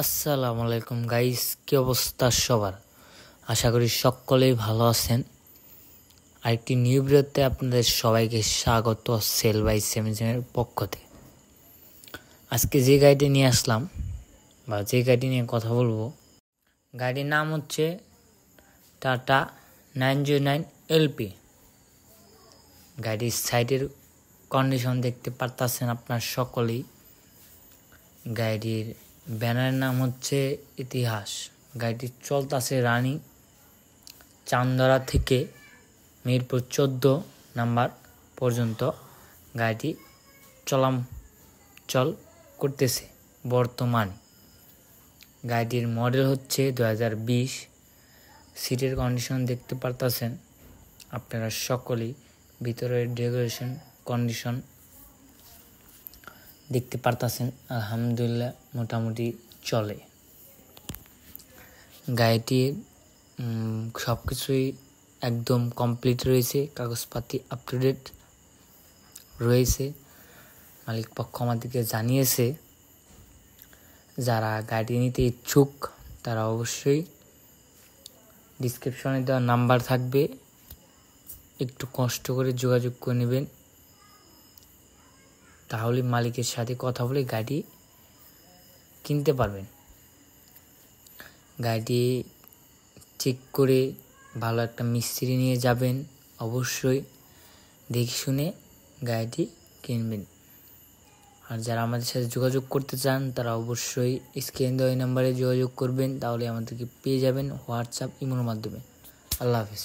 আসসালামু আলাইকুম গাইস, কি অবস্থা সবার? আশা করি সকলেই ভালো আছেন। আরেকটি নিউ ভিডিওতে আপনাদের সবাইকে স্বাগত সেল বাই সেমিজনের পক্ষ থেকে। আজকে যে গাড়িটি নিয়ে আসলাম বা যে গাড়িটি নিয়ে কথা বলবো, গাড়ির নাম হচ্ছে টাটা 909 এলপি। গাড়ির সাইডের কন্ডিশন দেখতে পারতেছেন আপনার সকলেই। গাড়ির ব্যানারের নাম হচ্ছে ইতিহাস। গাড়িটি চলতেছে রানিং চান্দরা থেকে মিরপুর 14 নাম্বার পর্যন্ত গাড়িটি চল করতেছে বর্তমানে। গাড়িটির মডেল হচ্ছে 2020। সিটের কন্ডিশন দেখতে পারতেছেন আপনারা সকলেই। ভিতরের ডেকোরেশন কন্ডিশন দেখতে পারতেছেন, আলহামদুলিল্লাহ মোটামুটি চলে। গাড়িটির সব কিছুই একদম কমপ্লিট রয়েছে, কাগজপাতি আপ টু ডেট রয়েছে। মালিক পক্ষ আমাদেরকে জানিয়েছে যারা গাড়ি নিতে ইচ্ছুক তারা অবশ্যই ডিসক্রিপশনে দেওয়া নাম্বার থাকবে, একটু কষ্ট করে যোগাযোগ করে নেবেন। তাহলে মালিকের সাথে কথা বলে গাড়ি কিনতে পারবেন। গাড়িটি চেক করে ভালো একটা মিস্ত্রি নিয়ে যাবেন, অবশ্যই দেখে শুনে গাড়িটি কিনবেন। আর যারা আমাদের সাথে যোগাযোগ করতে চান তারা অবশ্যই স্ক্রিনে দেওয়া নাম্বারে যোগাযোগ করবেন, তাহলে আমাদেরকে পেয়ে যাবেন হোয়াটসঅ্যাপ ইমোর মাধ্যমে। আল্লাহ হাফিজ।